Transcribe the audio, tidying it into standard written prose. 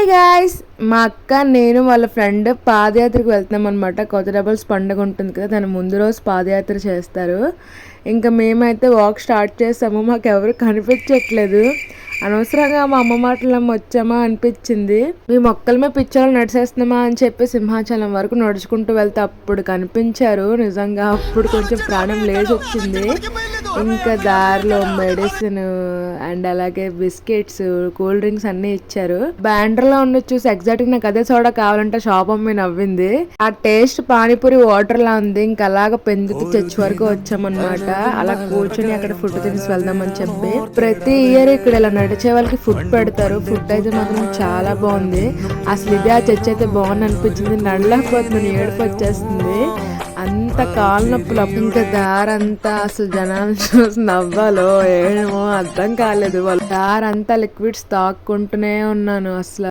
Guys, మా అక్క నేను వాళ్ళ ఫ్రెండ్ పాదయాత్రకు వెళ్తున్నాం అనమాట. కొత్త డబల్స్ పండుగ ఉంటుంది కదా, దాని ముందు రోజు పాదయాత్ర చేస్తారు. ఇంకా మేమైతే వాక్ స్టార్ట్ చేసాము. మాకు ఎవరు కనిపించట్లేదు. అనవసరంగా మా అమ్మ మాటలు వచ్చామా అనిపించింది. మేము మొక్కలమే పిచ్చోళ్ళు నడిచేస్తున్నామా అని చెప్పి సింహాచలం వరకు నడుచుకుంటూ వెళ్తే అప్పుడు కనిపించారు. నిజంగా అప్పుడు కొంచెం ప్రాణం లేచి వచ్చింది. ఇంకా దారిలో మెడిసిన్ అండ్ అలాగే బిస్కెట్స్, కూల్ డ్రింక్స్ అన్ని ఇచ్చారు. బ్యాండ్రలో ఉన్న చూసి ఎగ్జాక్ట్ నాకు అదే సోడా కావాలంటే షాప్ అమ్మి నవ్వింది. ఆ టేస్ట్ పానీపూరి వాటర్ లా ఉంది. ఇంకా అలాగ పెందుకు చర్చి వరకు వచ్చామన్నమాట. అలా కూర్చొని అక్కడ ఫుడ్ తినేసి వెళ్దామని చెప్పి ప్రతి ఇయర్ ఇక్కడ ఇలా నడిచే వాళ్ళకి ఫుడ్ పెడతారు. ఫుడ్ అయితే మాత్రం చాలా బాగుంది. అసలు ఇదే ఆ చర్చ్ అయితే బాగుంది అనిపించింది. నడలేకపోతున్నాను, ఏడుపు వచ్చేస్తుంది. అంత కాలు నొప్పులు. ఇంకా దారంతా అసలు జనాలు చూసి నవ్వాలో ఏమో అర్థం కాలేదు. వాళ్ళు దారంతా లిక్విడ్స్ తాక్కుంటూనే ఉన్నాను. అసలు